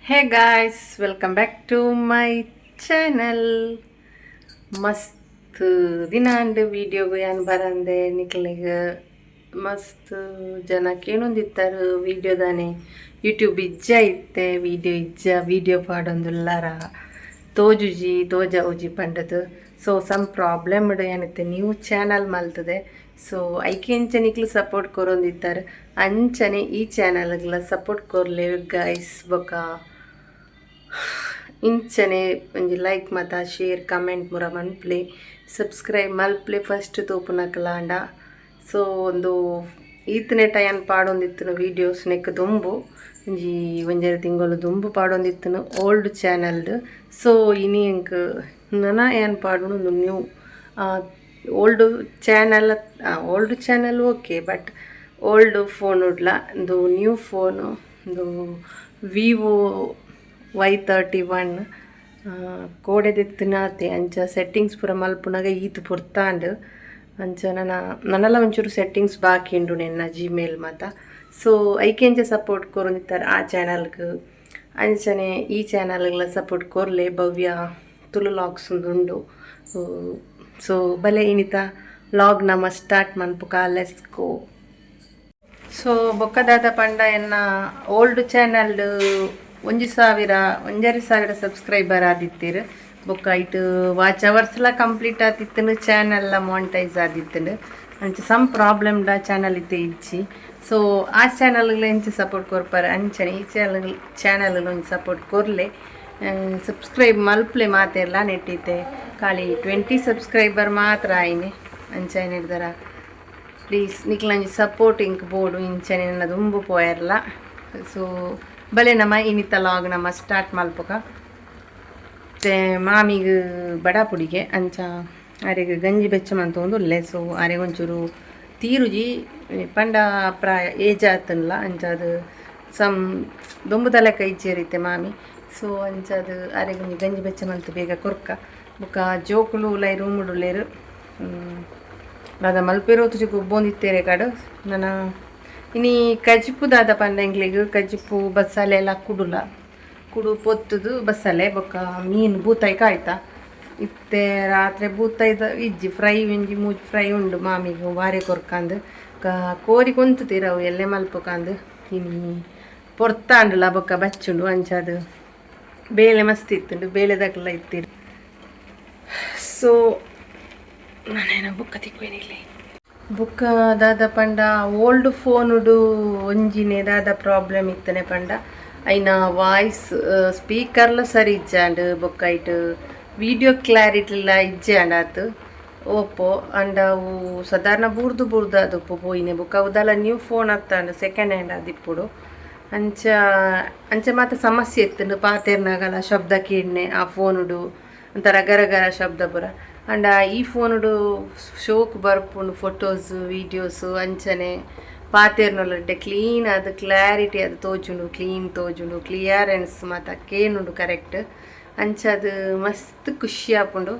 Hey guys, welcome back to my channel. ಮಸ್ತ್ ದಿನ ಅಂಡು ವೀಡಿಯೋಗೆ ಏನು ಬರಂದೆ ನಿಕ್ಲಿಗೆ ಮಸ್ತ್ ಜನ ಕೇಳೊಂದಿತ್ತಾರೆ ವೀಡಿಯೋದಾನೆ ಯೂಟ್ಯೂಬ್ ಇಜ್ಜ ಇತ್ತೆ ವೀಡಿಯೋ ಪಾಡೊಂದುಲ್ಲಾರ ತೋಜುಜಿ ತೋಜಾವುಜಿ ಪಂಡದು ಸೊ ಸಮ್ ಪ್ರಾಬ್ಲಮ್ ಇಡು ಏನಿತ್ತೆ ನ್ಯೂ ಚಾನಲ್ ಮಲ್ತದೆ ಸೊ ಐಕೆ ನಿಕ್ಲು ಸಪೋರ್ಟ್ ಕೊರೊಂದಿತ್ತಾರೆ ಅಂಚನೆ ಈ ಚಾನಲ್ಗಳ ಸಪೋರ್ಟ್ ಕೊರ್ಲೆ ಗೈಸ್ ಬೊಕ ಇಂಚನೆ ಒಂಜಿ ಲೈಕ್ ಮಾತ ಶೇರ್ ಕಮೆಂಟ್ ಮುರ ಮನ್ಪ್ಲೆ ಸಬ್ಸ್ಕ್ರೈಬ್ ಮಲ್ಪ್ಲೆ ಫಸ್ಟ್ ತೋಪುನಕಲಾಂಡ ಸೊ ಒಂದು ಈತನೆ ಟೈನ್ ಪಾಡೊಂದಿತ್ತನು ವೀಡಿಯೋಸ್ ನೆಕ್ ದುಂಬು ಒಂಜಿ ಒಂಜೆರ ತಿಂಗಳು ದುಂಬು ಪಾಡೊಂದಿತ್ತನು ಓಲ್ಡ್ ಚಾನಲ್ಡ್ ಸೊ ಇನಿ ಎಂಕ್ ನನ ಏನು ಪಾಡೋಣ ಒಂದು new old channel okay but old phone ಉಡ್ಲ ಒಂದು ನ್ಯೂ ಫೋನು ಒಂದು ವಿವೋ Y31 ಕೋಡೆದಿತ್ತಿನಾತೆ ಅಂಚ ಸೆಟ್ಟಿಂಗ್ಸ್ ಪೂರ ಮಲ್ಪುನಾಗ ಈತು ಪುರ್ತಾಂಡು ಅಂಚ ನನ್ನೆಲ್ಲ ಒಂಚೂರು ಸೆಟ್ಟಿಂಗ್ಸ್ ಬಾಕಿ ಉಂಡು ನನ್ನ ಜಿಮೇಲ್ ಮಾತ ಸೊ ಐಕೆಂಚ ಸಪೋರ್ಟ್ ಕೊರೊಂದಿತ್ತಾರೆ ಆ ಚಾನಲ್ಗೆ ಅಂಚನೆ ಈ ಚಾನಲ್ಗಳ ಸಪೋರ್ಟ್ ಕೊರ್ಲೆ ಭವ್ಯ ತುಳು ಲಾಗ್ಸ್ ಉಂಡು ಸೊ ಬಲೆ ಇನಿತ ಲಾಗ್ ನಮ್ಮ ಸ್ಟಾರ್ಟ್ ಮನ್ಪುಕ ಲೆಟ್ಸ್ ಗೋ. ಸೊ ಬೊಕ್ಕದಾದ ಪಂಡ ಎನ್ನ ಓಲ್ಡ್ ಚಾನಲ್ 1,000 ಸಬ್ಸ್ಕ್ರೈಬರ್ ಆದಿತ್ತೀರು ಬೊಕ್ಕ ಇಟ್ಟು ವಾಚ್ ಅವರ್ಸ್ಲ ಕಂಪ್ಲೀಟ್ ಆದಿತ್ತನು ಚಾನಲ್ ಮಾನಿಟೈಸ್ ಆದಿತ್ತನು ಅಂಚೆ ಸಮ್ ಪ್ರಾಬ್ಲಮ್ಡ ಚಾನಲ್ ಇತ್ತೆ ಇಚ್ಚಿ ಸೊ ಆ ಚಾನಲ್ಗಳ ಎಂಚ ಸಪೋರ್ಟ್ ಕೊರ್ಪಾರ ಅಂಚನೆ ಈ ಚಾನಲ್ ಒಂದು ಸಪೋರ್ಟ್ ಕೊರ್ಲೆ ಸಬ್ಸ್ಕ್ರೈಬ್ ಮಲ್ಪ್ಲೆ ಮಾತೆಲ್ಲ ನೆಟ್ಟಿತ್ತೆ ಖಾಲಿ 20 ಸಬ್ಸ್ಕ್ರೈಬರ್ ಮಾತ್ರ ಆಯ್ನೆ ಅಂಚ ಏನು ಹಿಡ್ದಾರ ಪ್ಲೀಸ್ ನಿಕ್ಲಂಜಿ ಸಪೋರ್ಟ್ ಇಂಕ್ ಬೋರ್ಡು ಇಂಚನೆ ನನ್ನ ದುಂಬು ಪೋಯರ್ಲ ಸೊ ಬಲೆ ನಮ್ಮ ಇನಿತ ಲಾಗ್ ನಮ್ಮ ಸ್ಟಾರ್ಟ್ ಮಲ್ಪಕ ಮತ್ತೆ ಮಾಮಿಗೆ ಬಡಾಪುಡಿಗೆ ಅಂಚ ಅರೆಗೆ ಗಂಜಿ ಬೆಚ್ಚಮಂತ ಒಂದು ಒಳ್ಳೆ ಸೊ ಅರೆಗೆ ಒಂಚೂರು ತೀರುಜಿ ಪಂಡ ಪ್ರಾಯ ಏಜ್ ಆತನಲ್ಲ ಅಂಚದು ಸಮ್ ದೊಂಬು ತಲೆಕ ಇಜ್ಜೇರಿತ್ತೆ ಮಾಮಿ ಸೊ ಅಂಚದು ಅರೆಗೆ ಒಂಜಿ ಗಂಜಿ ಬೆಚ್ಚಮಂತ ಬೇಗ ಕೊರ್ಕ ಬೊಕ್ಕ ಜೋಕುಲು ಲೈ ರೂಮುಡುಲ್ಲೇರು ಅದ ಮಲ್ಪೆರೋತು ಗೊಬ್ಬೊಂದಿತ್ತೇರೆ ಕಾಡು ನನ್ನ ಇನಿ ಕಜಿಪು ದಾದ ಪಂಡಂಗ್ಲಿಗೆ ಕಜಿಪು ಬಸ್ಸಾಲೆ ಎಲ್ಲ ಕುಡು ಪೊತ್ತುದು ಬಸ್ಸಾಲೆ ಬೊಕ್ಕ ಮೀನು ಬೂತಾಯಿ ಕಾಯ್ತಾ ಇತ್ತೆ ರಾತ್ರಿ ಬೂತಾಯ್ದ ಇಜ್ಜಿ ಫ್ರೈ ಒಂಜಿ ಮೂಜಿ ಫ್ರೈ ಉಂಡು ಮಾಮಿಗೆ ವಾರೆ ಕೊರ್ಕಂದು ಕೋರಿ ಕೊಂತುತ್ತೀರವು ಎಲ್ಲೆ ಮಲ್ಪಕಂದು ಇನಿ ಪೊರ್ತಾಂಡ್ಲ ಬೊಕ್ಕ ಬಚ್ಚುಂಡು ಅಂಚದು ಬೇಳೆ ಮಸ್ತ್ ಇತ್ತುಂಡು ಬೇಳೆದಾಗಲ್ಲ ಇತ್ತೀರಿ ಸೊ ನಾನೇನೋ ಬುಕ್ಕ ತಿಕ್ವೇನಿಲ್ಲ ಬುಕ್ಕ ದಾದ ಪಂಡ ಓಲ್ಡ್ ಫೋನುಡು ಒಂಜಿನೆ ದಾದ ಪ್ರಾಬ್ಲಮ್ ಇತ್ತನೆ ಪಂಡ ಐನ ವಾಯ್ಸ್ ಸ್ಪೀಕರ್ಲ ಸರಿ ಇಜ್ಜಾಂಡ್ ಬೊಕ್ಕ ಇಟ್ಟು ವಿಡಿಯೋ ಕ್ಲಾರಿಟಿಲ್ಲ ಇಜ್ಜಾಂಡ್ ಆತು ಓಪೋ ಅಂಡ ಅವು ಸಾಧಾರಣ ಬುರ್ದು ಅದು ಪೋಯಿನೆ ಬುಕ್ಕ ಅವದೆಲ್ಲ ನ್ಯೂ ಫೋನ್ ಆಗ್ತಾಂಡು ಸೆಕೆಂಡ್ ಹ್ಯಾಂಡ್ ಆದಿಪ್ಪುಡು ಅಂಚ ಮಾತ ಸಮಸ್ಯೆ ಇತ್ತು ಪಾತೆರ್ನಾಗಲ್ಲ ಶಬ್ದ ಕೇಳ್ನೆ ಆ ಫೋನುಡು ಒಂಥರ ಗರ ಶಬ್ದ ಪುರ ಅಂಡ ಈ ಫೋನುಡು ಶೋಕ್ ಬರ್ಪುಂಡು ಫೋಟೋಸ್ ವೀಡಿಯೋಸು ಅಂಚನೆ ಪಾತೆರ್ನೊಲ್ಲಡ್ಡೆ ಕ್ಲೀನ್ ಅದು ಕ್ಲಾರಿಟಿ ಅದು ತೋಜುಂಡು ಕ್ಲೀನ್ ತೋಜುಂಡು ಕ್ಲಿಯರೆನ್ಸ್ ಮಾತ ಕೇನುಂಡು ಕರೆಕ್ಟ್ ಅಂಚದು ಮಸ್ತ್ ಖುಷಿ ಆಪುಂಡು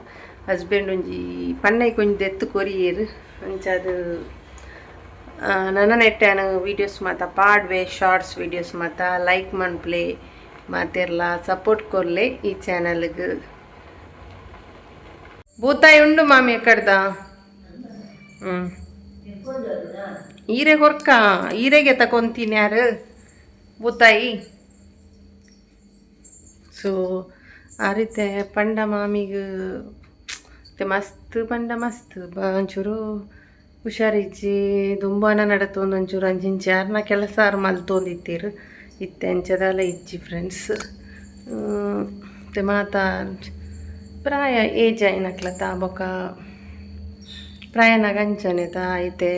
ಹಸ್ಬೆಂಡ್ ಒಂಜಿ ಪನ್ನೈಗೆ ಕೊಂಚ ದೆತ್ತು ಕೊರಿಯೇರು ಅಂಚದು ನನ್ನ ನೆಟ್ಟಾನು ವೀಡಿಯೋಸ್ ಮಾತ ಪಾಡ್ವೆ ಶಾರ್ಟ್ಸ್ ವೀಡಿಯೋಸ್ ಮಾತ ಲೈಕ್ ಮನ್ಪ್ಲೆ ಮಾತೆರ್ಲ ಸಪೋರ್ಟ್ ಕೊರ್ಲೆ ಈ ಚಾನಲ್ಗೆ ಬೂತಾಯಿ ಉಂಡು ಮಾಮಿ ಎಕ್ಕಡ್ದ ಈರೆ ಕೊರ್ಕ ಈರೆಗೆ ತಕೊಂತೀನಿ ಯಾರು ಬೂತಾಯಿ ಸೊ ಆ ರೀತಿ ಪಂಡ ಮಾಮಿಗೆ ಮಸ್ತ್ ಪಂಡ ಮಸ್ತ್ ಒಂಚೂರು ಹುಷಾರಿಜ್ಜಿ ದುಂಬಾನ ನಡತೊಂದು ಒಂಚೂರು ಅಂಜಿಂಚಾರ್ನ ಕೆಲಸ ಮಲ್ತೊಂದಿತ್ತೀರು ಇತ್ತೆ ಅಂಚದಲ್ಲ ಇಜ್ಜಿ ಫ್ರೆಂಡ್ಸ್ ಮಾತ ಪ್ರಾಯ ಏಜ್ ಆಯ್ನಕ್ಲತ್ತ ಬೊಕ್ಕ ಪ್ರಾಯನಾಗ ಅಂಚನೆ ತಾ ಐತೆ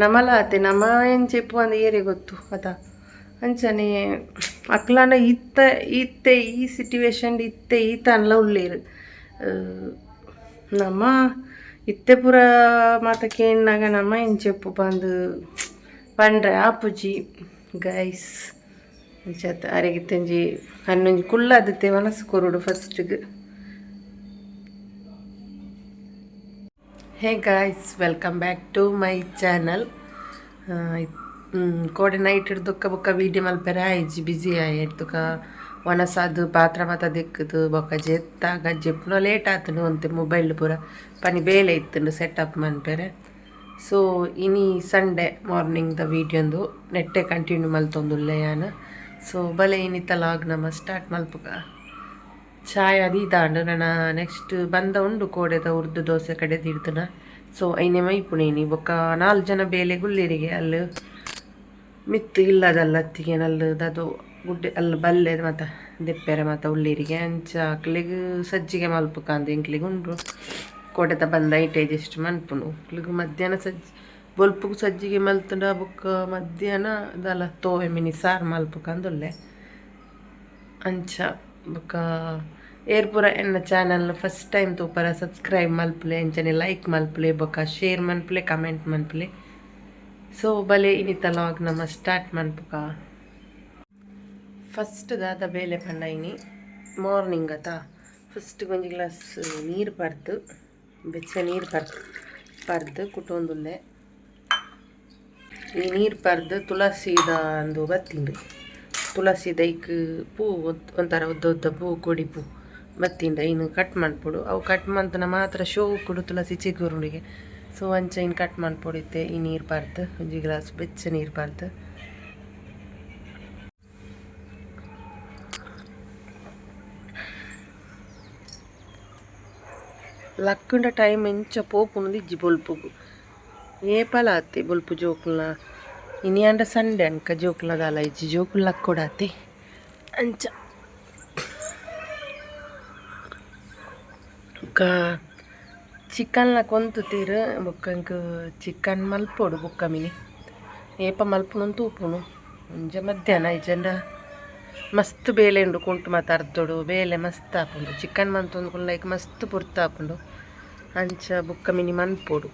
ನಮಲ ಆತೆ ನಮ ಏನು ಚೆಪ್ಪು ಅಂದ ಏರಿ ಗೊತ್ತು ಅದ ಅಂಚನೆ ಅಕ್ಲಾನ ಇತ್ತೆ ಈ ಸಿಟ್ಯುವೇಶನ್ ಇತ್ತೆ ಈತ ಅನ್ಲ ಉಳ್ಳೇರು ನಮ್ಮ ಇತ್ತೆ ಪುರ ಮಾತ ಕೇಳಿನಾಗ ನಮ್ಮ ಏನು ಚೆಪ್ಪು ಬಂದು ಪಂಡ್ರೆ ಆಪುಜಿ ಗೈಸ್ ಅಂಚತ್ತ ಅರೆಗಿತ್ತಂಜಿ ಹನ್ನೊಂಜಿ ಕುಳ್ಳಾದತ್ತೆ ಮನಸ್ಸು ಕೊರುಡು ಫಸ್ಟಿಗೆ. Hey guys, welcome back to my channel. ಕೋಡೆ ನೈಟ್ ಹಿಡ್ದುಕ್ಕ ಬೊಕ್ಕ ವೀಡಿಯೋ ಮಲ್ಪೆರೆ ಆಯ್ಜಿ ಬಿಸಿ ಆಯ್ತುಕ ಒನಸದು ಪಾತ್ರ ಮಾತ ದಿಕ್ಕದು ಬೊಕ್ಕ ಜೆತ್ತಾಗ ಜೆಪ್ಪುನ ಲೇಟ್ ಆತನು ಅಂತೆ ಮೊಬೈಲ್ ಪೂರ ಪನಿ ಬೇಲೆ ಇತ್ತುಂಡು ಸೆಟಪ್ ಮನ್ಪೆರೆ. ಸೊ ಇನಿ ಸಂಡೇ ಮಾರ್ನಿಂಗ್ದ ವೀಡಿಯೋಂದು ನೆಟ್ಟೆ ಕಂಟಿನ್ಯೂ ಮಲ್ತೊಂದುಲ್ಲೆ ಯಾನು. ಸೊ ಬಲೆ ಇನ್ನಿತ್ತ ಲಾಗ್ ನಮ್ಮ ಸ್ಟಾರ್ಟ್ ಮಲ್ಪುಗ ಚಾಯ್ ಅದು ಇದಾಂಡು ನನ್ನ ನೆಕ್ಸ್ಟ್ ಬಂದ ಉಂಡು ಕೋಡೆದ ಉರ್ದು ದೋಸೆ ಕಡೆ ತಿಡ್ತನ. ಸೊ ಐನೆ ಮೈಪುಣೇನಿ ಬೊಕ್ಕ 4 ಜನ ಬೇಲೆ ಗುಳ್ಳಿರಿಗೆ ಅಲ್ಲಿ ಮಿತ್ತು ಇಲ್ಲದಲ್ಲ ಅತ್ತಿಗೆ ನಲ್ಲದದು ಗುಡ್ಡೆ ಅಲ್ಲಿ ಬಲ್ಲೆ ಮತ್ತು ದೆಪ್ಪೆರೆ ಮತ್ತು ಉಳ್ಳೀರಿಗೆ ಅಂಚ ಅಕ್ಲಿಗೆ ಸಜ್ಜಿಗೆ ಮಲ್ಪುಕಾಂದು ಇಂಕ್ಲಿಗೆ ಉಂಡ್ರು ಕೋಡೆತ ಬಂದ ಐಟೇ ಜಸ್ಟ್ ಮನ್ಪುನು ಇಕ್ಲಿಗೆ ಮಧ್ಯಾಹ್ನ ಬೊಲ್ಪುಗು ಸಜ್ಜಿಗೆ ಮಲ್ತುಂಡ ಬೊಕ್ಕ ಮಧ್ಯಾಹ್ನ ಅದಲ್ಲ ತೋವೆ ಮಿನಿ ಸಾರು ಮಲ್ಪುಕಂದುಲ್ಲೆ ಅಂಚ ಬೊಕ್ಕ ಏರ್ಪುರ ಎನ್ನ ಚಾನಲ್ ಫಸ್ಟ್ ಟೈಮ್ ತೂಪರ ಸಬ್ಸ್ಕ್ರೈಬ್ ಮಲ್ಪಲೆ ಅಂಚನೆ ಲೈಕ್ ಮಲ್ಪಲೆ ಬೊಕ್ಕ ಶೇರ್ ಮನ್ಪಲೆ ಕಮೆಂಟ್ ಮನ್ಪಲೆ. ಸೊ ಬಲೆ ಇನ್ನಿತ ಲಾಗ್ ನಮ್ಮ ಸ್ಟಾರ್ಟ್ ಮನ್ಪುಗ ಫಸ್ಟ್ ದಾದ ಬೇಲೆ ಪಂಡೈನಿ ಮಾರ್ನಿಂಗ್ ಆತ ಫಸ್ಟ್ ಒಂಜಿ ಗ್ಲಾಸ್ ನೀರು ಪರ್ದು ಬೆಚ್ಚ ನೀರು ಪರ್ದು ಕುಟೊಂದುಲ್ಲೆ. ಈ ನೀರು ಪರ್ದು ತುಳಸಿದ ಅಂದು ಬತ್ತಿಂಡು ತುಳಸಿದ ಐಕ್ ಪೂ ಒಂಥರ ಉದ್ದ ಉದ್ದ ಪೂ ಕೊಡಿ ಪೂ ಬತ್ತಿಂಡ ಇನ್ನು ಕಟ್ ಮಾಡ್ಕೊಡು ಅವು ಕಟ್ ಮಂತನ ಮಾತ್ರ ಶೋ ಕೊಡು ತುಳಸಿ ಚಿಗುರುಡಿಗೆ. ಸೊ ಅಂಚ ಇನ್ನು ಕಟ್ ಮಾಡ್ಕೊಡಿತ್ತೆ ಈ ನೀರು ಪರ್ದು ಒಂಜಿ ಗ್ಲಾಸ್ ಬೆಚ್ಚ ನೀರು ಪರ್ದು ಲಕ್ಕುಂಡ ಟೈಮ್ ಎಂಚ ಪೋಪುನದು ಇಜ್ಜಿ ಬೊಲ್ಪುಗು ಏಪಲ ಆತೆ ಬೊಲ್ಪು ಜೋಕುಲ್ನ ಇನಿ ಅಂಡ ಸಂಡೆ ಅನ್ಕ ಜೋಕುಲ್ನದಲ್ಲ ಇಜ್ಜಿ ಜೋಕುಲ್ ಲಕ್ಕೊಡಾತೆ ಅಂಚ ಬೊಕ್ಕ ಚಿಕನ್ಲ ಕೊಂತು ತೀರು ಬೊಕ್ಕ ಚಿಕನ್ ಮಲ್ಪೊಡು ಬೊಕ್ಕ ಮಿನಿ ಏಪ ಮಲ್ಪುನು ತೂಪುನು ಮುಂಜ ಮಧ್ಯಾಹ್ನ ಇಜಂಡ ಮಸ್ತ್ ಬೇಲೆ ಉಂಡು ಕುಂಟು ಮತ್ತು ಅರ್ಧೊಡು ಬೇಲೆ ಮಸ್ತ್ ಆಪುಂಡು ಚಿಕನ್ ಮಂತೊಂದು ಕುಲ್ಲೈಕ್ ಮಸ್ತ್ ಪುರ್ತ ಆಪುಂಡು ಅಂಚ ಬುಕ್ಕ ಮಿನಿ ಮನ್ಪೊಡು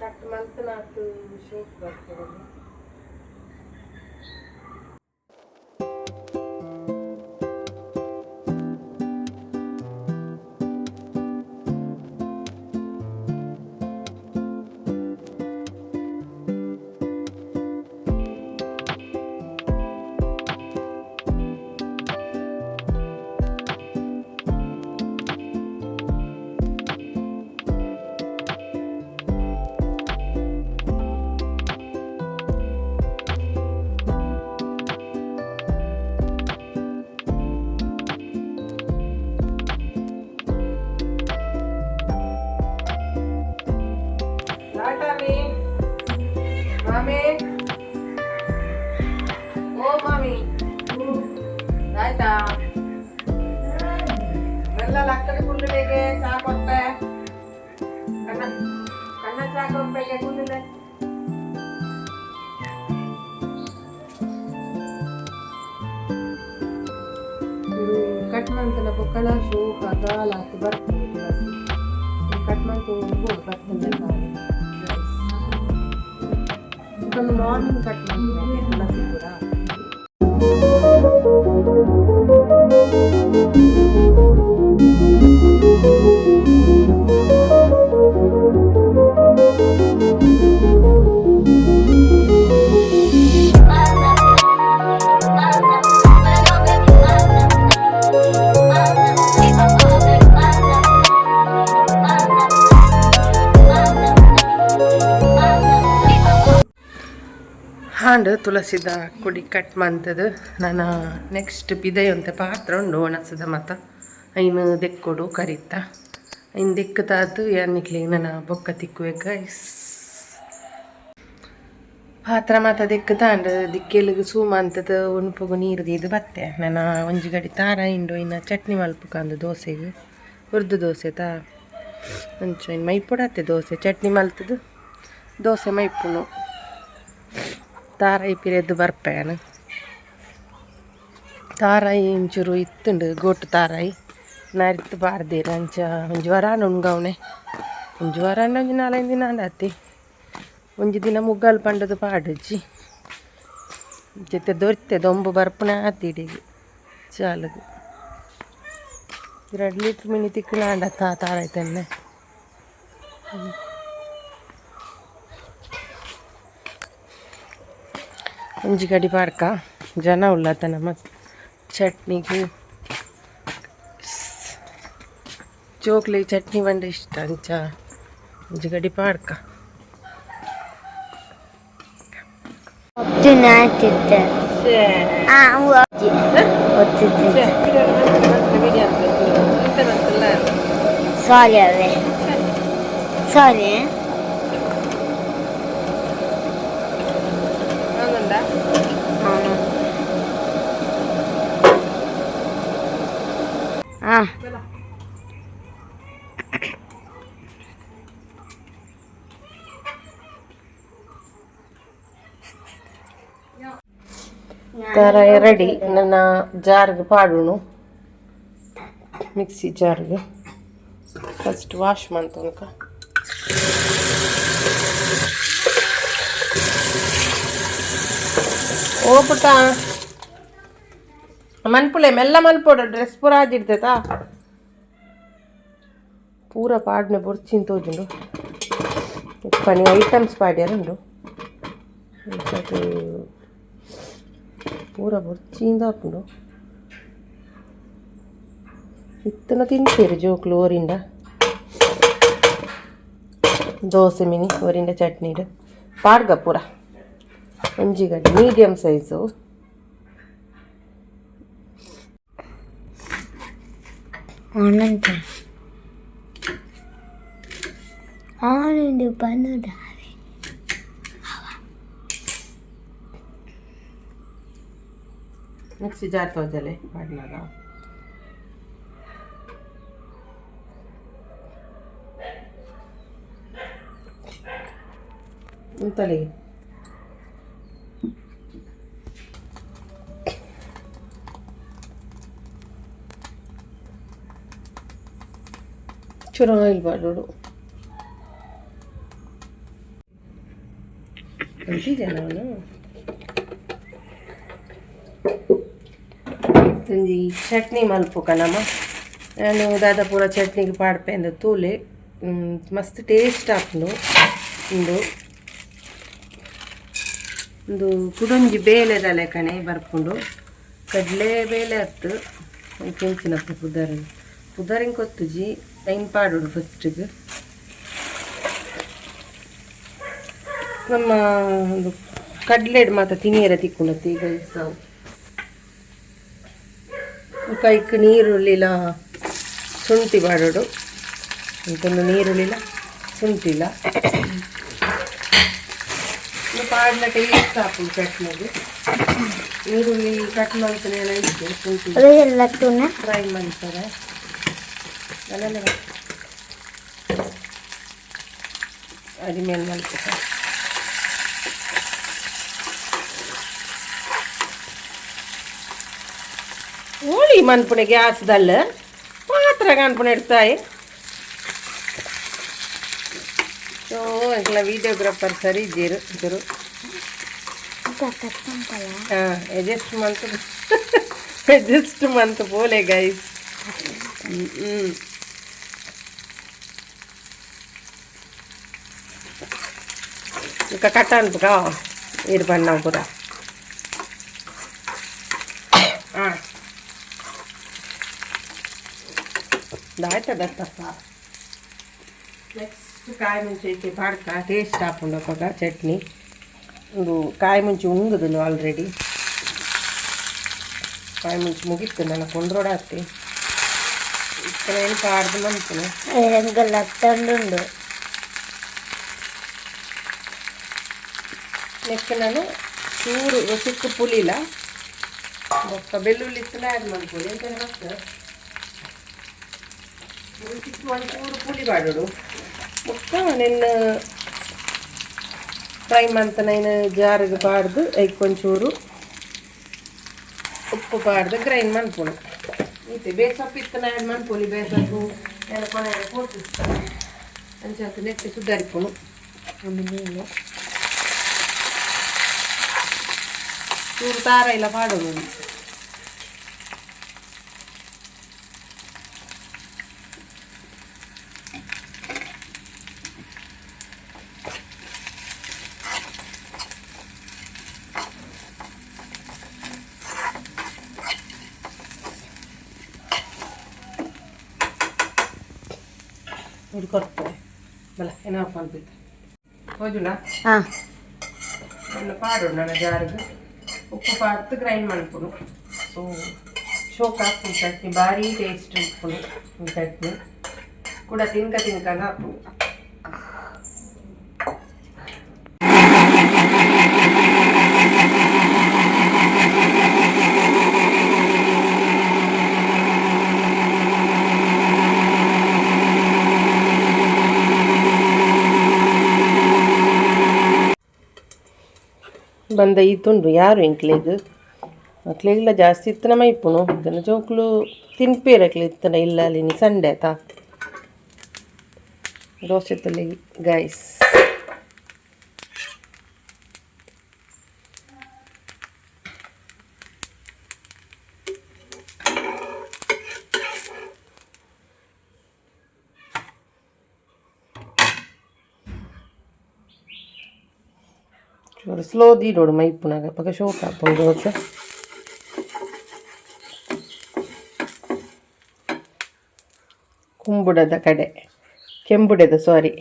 ಕಟ್ ಮಲ್ತನಾತು ಶೋಕ್ ಬರ್ಪೊಡು. Mami, oh mami, dada, nalla lakkadi kullidege cha kotte, kanna cha koppege kullide. Cut ಮಂತನ ಬೊಕ್ಕಲ ಶೋ ಕಗಾಲ ಅಂತ ಬರ್ತದೆ ತುಳಸಿ ಕಟ್ ಮಂತು ಬರ್ತದೆ ಒಂದು ಮಾರ್ನಿಂಗ್ ಕಟ್ ಮಾಡ್ತೀನಿ ತುಳಸಿ ಕೂಡ ಹಾಂಡ್ ತುಳಸಿದ ಕುಡಿ ಕಟ್ ಮಂತದು ನಾನು ನೆಕ್ಸ್ಟ್ ಪಿದೆಯಂತೆ ಪಾತ್ರ ಉಂಡು ಒಣಸದ ಮತ ಐನು ದೆಕ್ಕೊಡು ಕರಿತ ಐನು ದೆಕ್ಕತಾತು ಯಾನಿಕ್ಲಿ ನನ್ನ ಬೊಕ್ಕ ತಿಕ್ಕುವೆ ಗೈಸ್ ಪಾತ್ರ ಮಾತ ದೆಕ್ಕತಾಂಡು ದಿಕ್ಕೆಲಿಗೆ ಸೂಮ ಅಂತದ ಉಣ್ಪುಗು ನೀರು ಇದು ಬತ್ತೆ ನಾನು ಒಂಜಿ ಗಡಿ ತಾರ ಇಂಡು ಇನ್ನು ಚಟ್ನಿ ಮಲ್ಪುಕಂದು ದೋಸೆಗೆ ಉರ್ದು ದೋಸೆ ತಾ ಒಂಚ ಇನ್ನು ಮೈಪುಡತ್ತೆ ದೋಸೆ ಚಟ್ನಿ ಮಲ್ತದು ದೋಸೆ ಮೈಪುನು ತಾರಾಯಿ ಪಿರೆದು ಬರ್ಪೇನು ತಾರಾಯಿ ಇಂಚೂರು ಇತ್ತುಂಡು ಗೋಟು ತಾರಾಯಿ ನರಿತು ಬಾರ್ದೇರು ಅಂಚ ಒಂಜಿ ವರಾಂಡ ಉಣ್ಗವ್ನೆ ಒಂಜಿ ವರಾಂಡ ಒಂಜಿ 4-5 ದಿನ ಆಂಡಾತಿ ಒಂಜಿ ದಿನ ಮುಗ್ಗಲ್ ಪಂಡದು ಪಾಡಜ್ಜಿ ಜೊತೆ ದೊರಿತೆ ದೊಂಬು ಬರ್ಪುನೆ ಆತಿಡಿಗೆ ಚಾಲುಗು 2 ಲೀಟ್ರ್ ಮಿನಿ ತಿಕ್ಕನ ಆಂಡತ್ತ ತಾರಾಯಿ ತೆನ್ನೆ ಒಂಜಿ ಗಡಿ ಪಾಡ್ಕ ಜನ ಉಳ್ಳತನ ಮತ್ತು ಚಟ್ನಿಗೆ ಜೋಕ್ಲಿ ಚಟ್ನಿ ಬಂದ ಇಷ್ಟ ಅಂಚ ಒಂಜಿ ಗಡಿ ಪಾಡ್ಕ ಸಾರಿ ತರ ರೆಡಿ ನನ್ನ ಜಾರ್ಗೆ ಪಾಡುನು ಮಿಕ್ಸಿ ಜಾರ್ಗೆ ಫಸ್ಟ್ ವಾಶ್ ಮಾಡ್ತನಕ ಓ ಪುಟ್ಟ ಮನ್ಪುಳೆ ಮೆಲ್ಲ ಮಲ್ಪೋಡು ಡ್ರೆಸ್ ಪೂರ ಆದಿರ್ತೈತಾ ಪೂರ ಪಾಡ್ನೆ ಬೊರ್ಚಿನ್ ತೋಜುಂಡು ಪನಿ ಐಟಮ್ಸ್ ಪಾಡ್ಯಾರುಂಡು ಪೂರ ಬೊರ್ಚಿಂದ ಹಾಕೊಂಡು ಇತ್ತನ ತಿಂತೀರಿ ಜೋಕ್ಲು ಓರಿಂದ ದೋಸೆ ಮಿನಿ ಓರಿಂದ ಚಟ್ನಿಡು ಪಾಡ್ಗ ಪೂರ ಒಂಜಿ ಗಡ್ಡೆ ಮೀಡಿಯಮ್ ಸೈಜು ಮಿಕ್ಸಿ ಜಾರ್ ತೋಜಲೆ ಪಾಡ್ನಾಗ ಇಂತಲಿ ಚೂರು ಆಯಿಲ್ ಬಾಡೋಡು ಅಂತಿದ್ದೆ ನಾನು ಒಂಜಿ ಚಟ್ನಿ ಮಲ್ಪುಕನಮ್ಮ ನಾನು ದಾದ ಪೂರ ಚಟ್ನಿಗೆ ಪಾಡ್ಪೆ ಅಂದ ತೂಲೆ ಮಸ್ತ್ ಟೇಸ್ಟ್ ಆಪುಂಡು ಒಂದು ಕುಡೊಂಜಿ ಬೇಳೆದಲೆ ಕಣೆ ಬರ್ಪುಂಡು ಕಡಲೆ ಬೇಳೆ ಹತ್ತು ಕೆಂಚಿನಪ್ಪ ಪುದರಿಂಗ್ ಕೊತ್ತುಜಿ ಟೈಮ್ ಪಾಡೋಡು ಫಸ್ಟಿಗೆ ನಮ್ಮ ಒಂದು ಕಡ್ಲೆಡ್ ಮಾತ್ರ ತಿನಿಯರ ತಿಕ್ಕೊಂಡತ್ತಿ ಈಗ ಸಾವು ಕೈക്ക് ನೀರುಳ್ಳಿಲ ಶುಂಠಿ ಬಾಡೋಡು ಅಂತಂದು ನೀರುಳ್ಳಿಲ ಶುಂಠಿಲ ಪಾಡ್ಲ ಟೇಸ್ಟ್ ಹಾಕು ಚಟ್ನಿಗೆ ಈರುಳ್ಳಿ ಕಟ್ ಮಾಡ್ತಾನೆ ಇತ್ತು ಶುಂಠಿ ಫ್ರೈ ಮಾಡ್ತಾರೆ ಅದೆಲ್ಲ ಅಡಿಮೇಲೆ ಮಾಡ್ತಾರೆ ಹೋಳಿ ಮನ್ಪುಣೆ ಗ್ಯಾಸ್ದಲ್ಲ ಮಾತ್ರ ಕಾಣ್ಪುಣೆ ಇಡ್ತಾಯಿ ಸೊ ಎಲ್ಲ ವೀಡಿಯೋಗ್ರಾಫರ್ ಸರಿ ಇದ್ದೀರು ಇದ್ರು ಅಡ್ಜಸ್ಟ್ ಮಂತ್ ಬೋಲೆ ಗೈಸ್ ಇಕ ಕಟ್ಟ ಅನ್ಪುಗ ಇರು ಬಣ್ಣ ಪೂರ ಹಾಂ ಆಯ್ತದತ್ತಪ್ಪ ನೆಕ್ಸ್ಟ್ ಕಾಯಿ ಮುಂಚೆ ಐತೆ ಪಾಡ್ಕ ಟೇಸ್ಟ್ ಹಾಕೊಂಡಪ್ಪಾಗ ಚಟ್ನಿ ಒಂದು ಕಾಯಿ ಮುಂಚೆ ಉಂಗುದಿಲ್ಲ ಆಲ್ರೆಡಿ ಕಾಯಿ ಮುಂಚೆ ಮುಗಿತ್ತು ನನ್ನ ಕೊಂಡ್ರೋಡ ಹತ್ತಿ ಏನು ಪಾಡ್ದು ಮಂತನು ತಂಡುಂಡು ನೆಕ್ಸ್ಟ್ ನಾನು ಚೂರು ಚಿಕ್ಕ ಪುಲಿಲ ಒಕ್ಕ ಬೆಳ್ಳುಳ್ಳಿ ಆ್ಯಡ್ ಮಾಡ್ಬೋದು ಎಂತ ಮತ್ತೆ ಚಿಕ್ಕ ಒಂಚೂರು ಪುಳಿ ಬಾಡೋಡು ಒಕ್ಕ ನಿನ್ನ ಫ್ರೈ ಮಂತ ನಾನು ಜಾರಿಗೆ ಪಾಡ್ದು ಒಂಚೂರು ಉಪ್ಪು ಪಾಡ್ದು ಗ್ರೈಂಡ್ ಮಾಡ್ಕೊಂಡು ಈತೆ ಬೇಸಪ್ಪು ಇತ್ತು ಆ್ಯಡ್ ಮಾಡ್ಕೊಳ್ಳಿ ಬೇಸಪ್ಪು ಎಲ್ಲ ಕೊನೆಗೆ ಕೊಟ್ಟಿರ್ತಾರೆ ಅಂಚಂತ ನೆಟ್ಟಿ ಸುಧಾರಿಕೊಂಡು ಆಮೇಲೆ ಚೂರು ತಾರ ಇಲ್ಲ ಪಾಡೋದು ಇದು ಕೊಡ್ತಾರೆ ಬಲ ಏನೋ ಅನ್ಬಿಟ್ಟು ಹೋಜುಲ ಹಾಂ ನನ್ನ ಪಾಡು ನನ್ನ ಜಾರಿಗೆ ಉಪ್ಪು ಪಾರ್ತು ಗ್ರೈಂಡ್ ಮಾಡ್ಕೊಡು ಸೊ ಶೋಕ್ ಹಾಕ್ತೀನಿ ಚಟ್ನಿ ಭಾರಿ ಟೇಸ್ಟ್ ಉಪ್ಪುನು ಚಟ್ನಿ ಕೂಡ ತಿನ್ಕ ಹಾಕು ಬಂದ ಇತ್ತುಂಡು ಯಾರು ಇಂಕ್ಲೆಗ್ಲ ಜಾಸ್ತಿ ಇತ್ತನ ಮೈಪುನು ಇದನ್ನು ಜೋಕ್ಲು ತಿನ್ಪೇರಕ್ಲೆ ಇತ್ತನ ಇಲ್ಲ ಅಲ್ಲಿ ಸಂಡೆ ಆಯ್ತಾ ದೋಸೆ ತಲೆ ಗೈಸ್ ಸ್ಲೋ ದೀಡೋಡು ಮೈಪುನಾಗ ಪಕ್ಕ ಶೋಕ್ ಹಾಕೊಂಡು ದೋಸೆ ಕುಂಬುಡದ ಕಡೆ ಕೆಂಬುಡದ ಸಾರಿ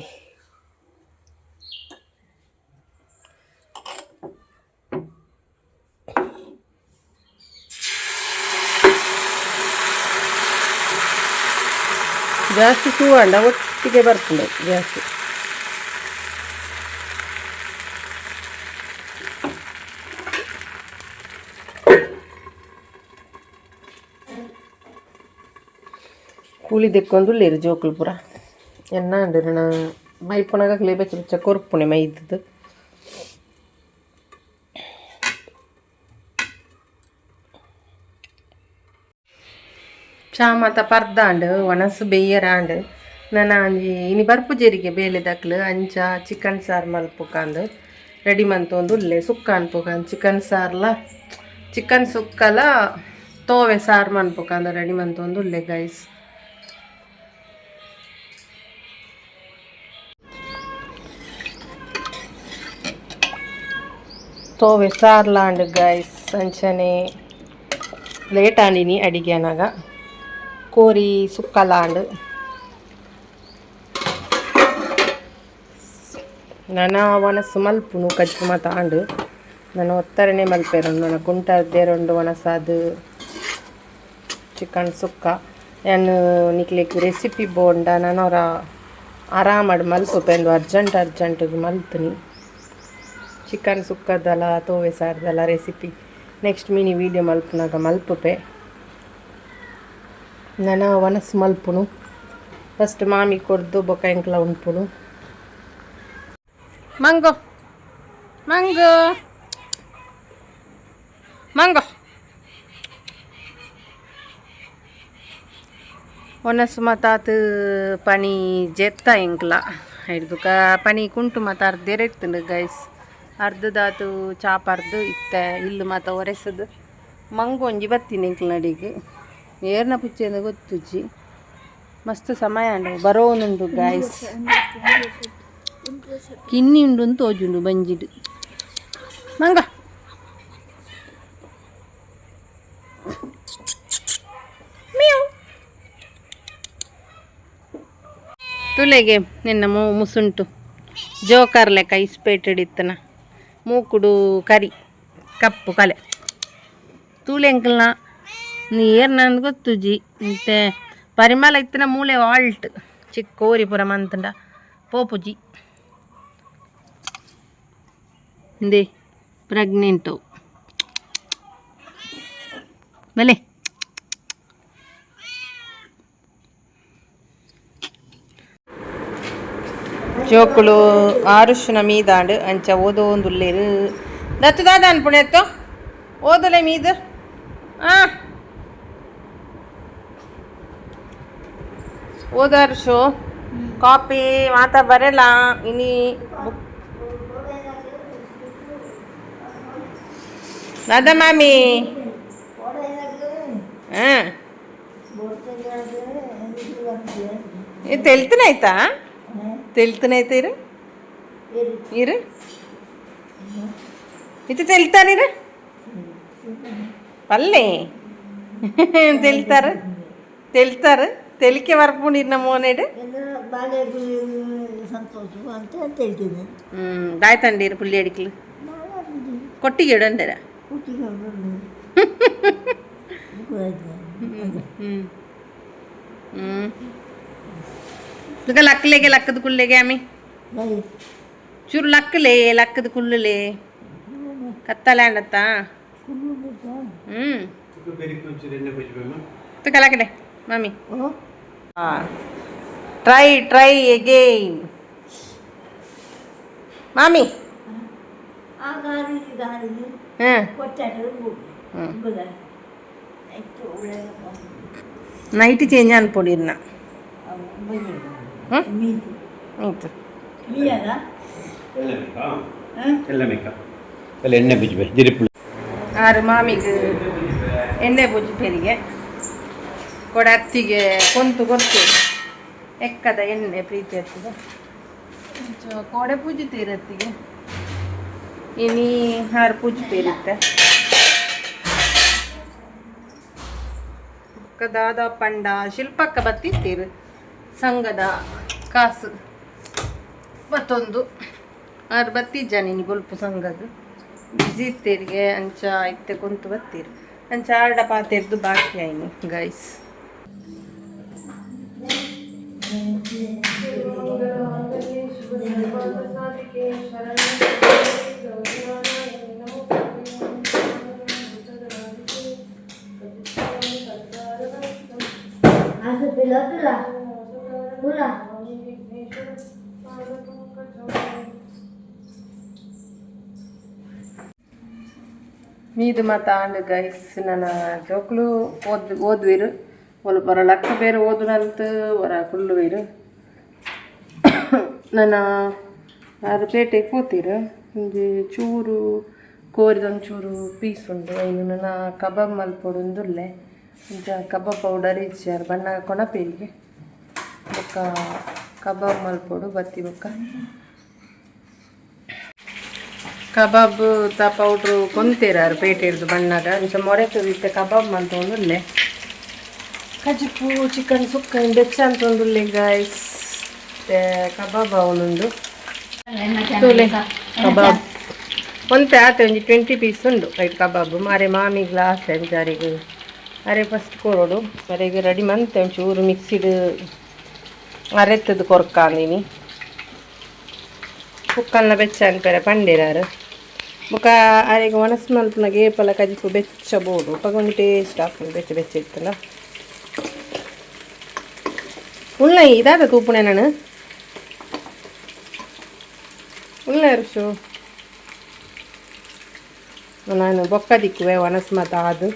ಜಾಸ್ತಿ ಸುವಾಂಡ ಒಟ್ಟಿಗೆ ಬರ್ತದೆ ಜಾಸ್ತಿ ಕೂಲಿ ದೆಕ್ಕೊಂದು ಲೇರು ಜೋಕುಲು ಪೂರ ಎನ್ನ ಅಂಡ್ರೆ ಮೈಪುನಾಗ ಕ್ಲೇಬೇಕು ರುಚ ಕೊರ್ಪುಣೆ ಮೈದದ್ದು ಚಾ ಮಾತ ಪರ್ದಾಂಡು ಒಣಸು ಬೇಯರಾಂಡು ನನ್ನ ಅಂಜಿ ಇನಿ ಬರ್ಪುಜೇರಿಗೆ ಬೇಲೆ ದಕ್ಲು ಅಂಚ ಚಿಕನ್ ಸಾರು ಮಲ್ಪುಕಾಂದು ರೆಡಿ ಮಂತೊಂದು ಉಲ್ಲೆ ಸುಕ್ಕ ಅನ್ಪುಕಾಂದು ಚಿಕನ್ ಸುಕ್ಕಲ ತೋವೆ ಸಾರು ಮನ್ಪುಕಾಂದು ರೆಡಿ ಮಂತೊಂದು ಉಲ್ಲೆ ಗೈಸ್ ತೋವೆ ಸಾರ್ಲಾಂಡ್ ಗೈಸ್ ಅಂಚನೆ ಲೇಟ್ ಆಂಡಿನಿ ಅಡಿಗೆ ಅನಾಗ ಕೋರಿ ಸುಕ್ಕಲಾಂಡ್ ನನ್ನ ಒಣಸು ಮಲ್ಪುನು ಕಚ್ಚು ಮಾತಾಂಡು ನಾನು ಒತ್ತರನೆ ಮಲ್ಪೇರಂಡು ನನ್ನ ಕುಂಟದ್ದೇರೊಂಡು ಒಣಸಾದು ಚಿಕನ್ ಸುಕ್ಕ ನಾನು ನಿಕ್ಲಿಕ್ಕೆ ರೆಸಿಪಿ ಬೋಂಡ ನಾನು ಅವರ ಆರಾಮಾಡು ಮಲ್ಪುಪೆಂದು ಅರ್ಜೆಂಟಿಗೆ ಮಲ್ತೀನಿ ಚಿಕನ್ ಸುಕ್ಕದಲ್ಲ ತೋವೆ ಸಾರ್ದಲ್ಲ ರೆಸಿಪಿ ನೆಕ್ಸ್ಟ್ ಮಿನಿ ವೀಡಿಯೋ ಮಲ್ಪುನಾಗ ಮಲ್ಪುಪೆ ನಾನು ಒನಸು ಮಲ್ಪುನು ಫಸ್ಟ್ ಮಾಮಿ ಕೊರ್ದು ಬೊಕ ಎಂಕ್ಲ ಉಣ್ಪುನು ಮಂಗೋ ಮಂಗೋ ಮಂಗೋ ಒನಸು ಮತಾತು ಪನಿ ಜೆತ್ತ ಎಂಕ್ಲ ಹಿಡ್ದುಕ ಪನಿ ಕುಂಟು ಮತ ಅರ್ಧೆರೆತ್ತುಂಡು ಗೈಸ್ ಅರ್ಧದಾತು ಚಾಪರ್ದು ಇತ್ತೆ ಇಲ್ಲು ಮಾತ ಒರೆಸದು ಮಂಗೊಂಜಿ ಬತ್ತೀನಿ ಎಂಕ್ಲ ನಡಿಗೆ ಏರ್ನ ಪುಚ್ಚೆಂದು ಗೊತ್ತುಜ್ಜಿ ಮಸ್ತ್ ಸಮಯ ಅಂಡು ಬರೋನುಂಡು ಗೈಸ್ ಕಿನ್ನಿ ಉಂಡು ಅಂತ ತೋಜುಂಡು ಬಂಜಿಡು ಮಂಗ ತುಲೆಗೆ ನಿನ್ನ ಮುಸುಂಟು ಜೋಕರ್ ಲೆಕ್ಕ ಇಸ್ಪೇಟೆಡ್ ಇತ್ತನ ಮೂಕುಡು ಕರಿ ಕಪ್ಪು ಕಲೆ ತೂಲೆ ಅಂಕಲ್ನ ನೀರು ನಂದು ಗೊತ್ತುಜಿ ಮತ್ತೆ ಪರಿಮಳ ಇತ್ತಿನ ಮೂಳೆ ವಾಲ್ಟ್ ಚಿಕ್ಕ ಓರಿ ಪುರ ಮಂತಂಡ ಪೋಪುಜಿ ಹಿಂದೆ ಪ್ರೆಗ್ನೆಂಟು ಬಲೆ ಜೋಕುಳು ಆರುಷನ ಮೀದಾಂಡು ಅಂಚ ಓದೋಂದುಲ್ಲೇರು ದತ್ತು ದಾದ ಅನ್ಪುಣೆ ಎತ್ತೋ ಓದಲೆ ಮೀದು ಓದಾರುಷು ಕಾಪಿ ಮಾತ ಬರಲ್ಲ ಇನಿ ದಾದ ಮಾಮಿ తెలుతున్నాయితా తెలుతున్నాయితా ఇరు ఇరు ఇది తెలుతారు ఇరు పల్లె తెలుతారు తెలుతారు ತೆಲಿಕೆ ಬರ್ಪುಂಡಿರ್ ನಮ್ಮ ಮೋನೇಡು ದಾಯ್ತಂಡೀರು ಪುಲ್ಲಿ ಅಡಿಕ್ಲು ಕೊಟ್ಟಿಗೆ ಇಡಂಡರ तुका लक्कले के लक्कद कुल्ले के आम्ही चूर लक्कले लक्कद कुल्ले कत्ता लँडता तुका लकडे mummy try try again mummy night change ಅನ್ಪೊಡಿರ್ನ ಆರು ಮಾಮಿಗೆ ಎಣ್ಣೆ ಬುಜ್ಜಿ ಪೇರಿಗೆ ಕೊಡ ಅತ್ತಿಗೆ ಕೊಂತು ಗೊತ್ತು ಎಕ್ಕದ ಎಣ್ಣೆ ಪ್ರೀತಿ ಹತ್ತಿಗೆ ಕೊಡೆ ಪೂಜಿತೀರಿ ಅತ್ತಿಗೆ ಇನಿ ಹಾರು ಪೂಜಿ ಪೇರಿತ್ತೆ ದಾದ ಪಂಡ ಶಿಲ್ಪಕ್ಕ ಬತ್ತಿತ್ತೀರು ಸಂಘದ ಕಾಸು ಮತ್ತೊಂದು ಆರು ಬತ್ತಿಜ್ಜ ನೀನು ಗೊಲ್ಪು ಸಂಘದ್ದು ಬಿಸಿ ಇತ್ತೀರಿಗೆ ಅಂಚ ಇತ್ತೆ ಕುಂತು ಬತ್ತೀರಿ ಅಂಚ ಆರ್ಡ ಪಾತೆರ್ದು ಬಾಕಿ ಆಯ್ನಿ ಗೈಸ್ ಮೀದು ಮಾತಾಂಡು ಗೈಸ್ ನನ್ನ ಜೋಕ್ಲು ಓದ್ವಿರು ಒಲ್ ಬರ ಲಕ್ಕ ಬೇರೆ ಓದುನಂತ ವರ ಕುಲ್ಲುವಿರು ನನ್ನ ಆರು ಪೇಟೆಗೆ ಹೋತೀರು ಒಂದು ಚೂರು ಕೋರಿದೊಂಚೂರು ಪೀಸ್ ಉಂಡು ಇನ್ನು ನನ್ನ ಕಬಾಬ್ ಮಲ್ಪೊಡುಂದುಲ್ಲೆ ಇಂಚ ಕಬಾಬ್ ಪೌಡರ್ ಇಚ್ಚಾರು ಬಣ್ಣ ಕೊಣಪೇರಿಗೆ ಬೊಕ್ಕ ಕಬಾಬ್ ಮಲ್ಪೊಡು ಬತ್ತಿ ಬೊಕ್ಕ ಕಬಾಬ್ ತ ಪೌಡ್ರು ಕೊಂತೇರಾರು ಪೇಟೆರ್ದು ಬಣ್ಣಗ ಇಂಚ ಮೊರೆತದು ಇತ್ತೆ ಕಬಾಬ್ ಮಲ್ತೊಂದುಲ್ಲೆ ಕಜಿಪು ಚಿಕನ್ ಸುಕ್ಕ ಬೆಚ್ಚ ಅಂತೊಂದುಲ್ಲೆ ಗೈಸ್ ಕಬಾಬ್ ಅವನೊಂದು ತೂಲೆ ಕಬಾಬ್ ಒಂತೆ ಆತ ಒಂಜಿ 20 ಪೀಸ್ ಉಂಡು ಐಟ್ ಕಬಾಬ್ ಮಾರೆ ಮಾಮಿ ಗ್ಲಾಸ್ ಎಂಜಾರಿಗೆ ಅರೆ ಫಸ್ಟ್ ಕೊರೋಡು ಅರೆಗೆ ರೆಡಿ ಮಂತೆ ಒಂಚೂರು ಮಿಕ್ಸಿಡ್ ಅರೆತ್ತದು ಕೊರ್ಕಾಂದಿನಿ ಕುಕ್ಕಲ್ನ ಬೆಚ್ಚ ಅನ್ಪೇರೆ ಪಂಡೇರಾರು ಬೊಕ ಅರೆಗೆ ಒಣಸ್ ಮಲ್ಪನ ಗೇಪಲ ಕಜಿಪು ಬೆಚ್ಚ ಬೋಡು ಪಗೊಂಡು ಟೇಸ್ಟ್ ಹಾಕೊಂಡು ಬೆಚ್ಚ ಬೆಚ್ಚ ಇತ್ತಲ್ಲ ಉಳ್ಳ ಇದಾದ ತೂಪುಣೆ ನಾನು ಉಳ್ಳ ಇರುಸು ನಾನು ಬೊಕ್ಕ ದಿಕ್ಕುವೆ ಒಣಸ್ ಮತ ಅದು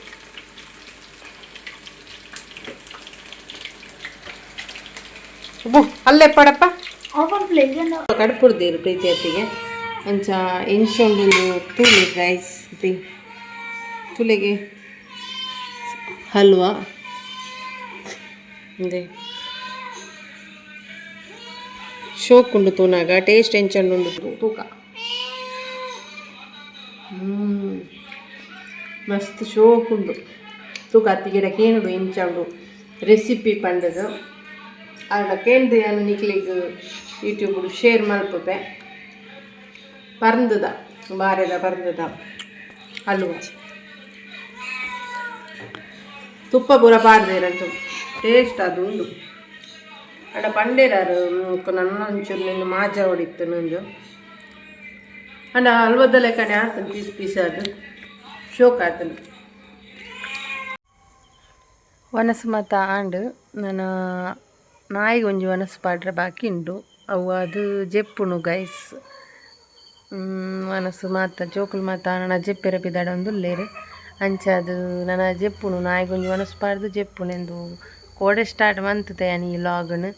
ಅಲ್ಲೇ ಪಡಪ್ಪ ಕಡ್ಪುಡ್ದೇರು ಪ್ರೀತಿ ಅತ್ತಿಗೆ ಅಂಚ ಇಂಚೊಂದು ತೂಲೆ ಗೈಸ್ ತುಲೆಗೆ ಹಲ್ವಾ ಅಂದೆ ಶೋಕುಂಡು ತೂನಾಗ ಟೇಸ್ಟ್ ಎಂಚಂಡು ತೂಕ ಮಸ್ತ್ ಶೋಕುಂಡು ತೂಕ ಅತ್ತಿಗೆಡ ಕೇನುಡು ಇಂಚಂಡು ರೆಸಿಪಿ ಪಂಡದು ಆಡ ಕೇಂದ್ರ ನಾನು ನಿಕ್ಲಿಗೆ ಯೂಟ್ಯೂಬ್ ಶೇರ್ ಮಲ್ಪೆ ಪರ್ಂದದ ಬಾರೆದ ಪರ್ಂದದ ಹಲ್ವ ತುಪ್ಪ ಪೂರ ಪಾರ್ದೇರಂತು ಟೇಸ್ಟ್ ಅದು ಉಂಡು ಅಡ ಪಂಡೇರಾರು ನನ್ನ ಒಂಚೂರು ನಿನ್ನ ಮಾಜ ಹೊಡಿತ್ತು ನಂದು ಅಂಡ ಹಲ್ವದ ಲೆಕ್ಕನೆ ಆತನು ಪೀಸ್ ಪೀಸ್ ಅದು ಶೋಕ್ ಆತನು ವನಸು ಮತ ಆಂಡು ನಾನು ನಾಯಿಗೆ ಒಂಜಿ ವನಸು ಪಾಡ್ರೆ ಬಾಕಿ ಉಂಡು ಅವು ಅದು ಜೆಪ್ಪುನು ಗೈಸ್ ವನಸು ಮಾತ ಜೋಕುಲು ಮಾತ ನನ್ನ ಜೆಪ್ಪೆರೆ ಪಿದಾಡ ಒಂದು ಲೇರು ಅಂಚ ಅದು ನನ್ನ ಜೆಪ್ಪುನು ನಾಯಿಗೆ ಒಂಜಿ ವನಸು ಪಾಡ್ದು ಜೆಪ್ಪುನೆಂದು ಕೋಡೆ ಸ್ಟಾರ್ಟ್ ಮಂತದೆ ಈ ಲಾಗನು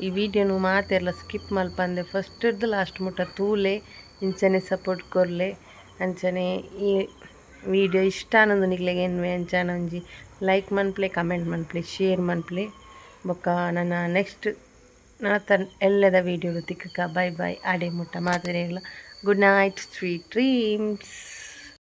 ಈ ವಿಡಿಯೋನು ಮಾತೆಲ್ಲ ಸ್ಕಿಪ್ ಮಲ್ಪಂದೆ ಫಸ್ಟ್ ಹಿಡ್ದು ಲಾಸ್ಟ್ ಮುಟ್ಟ ತೂಲೆ ಇಂಚನೆ ಸಪೋರ್ಟ್ ಕೊರ್ಲೆ ಅಂಚನೆ ಈ ವಿಡಿಯೋ ಇಷ್ಟ ಅನ್ನೊಂದು ನಿಗ್ಲೆಗೆ ಏನು ಅಂಚಾನ ಒಂಜಿ ಲೈಕ್ ಮನ್ಪ್ಲೆ ಕಮೆಂಟ್ ಮನ್ಪ್ಲೆ ಶೇರ್ ಮನ್ಪ್ಲೆ ಬೊಕ್ಕ ನನ್ನ ನೆಕ್ಸ್ಟ್ ನಾತ ಎಲ್ಲದ ವೀಡಿಯೋಡು ತಿಕ್ಕಕ ಬೈ ಬೈ ಆಡೆ ಮುಟ್ಟ ಮಾತಾಡಿಲ್ಲ ಗುಡ್ ನೈಟ್ ಸ್ವೀಟ್ ಡ್ರೀಮ್ಸ್.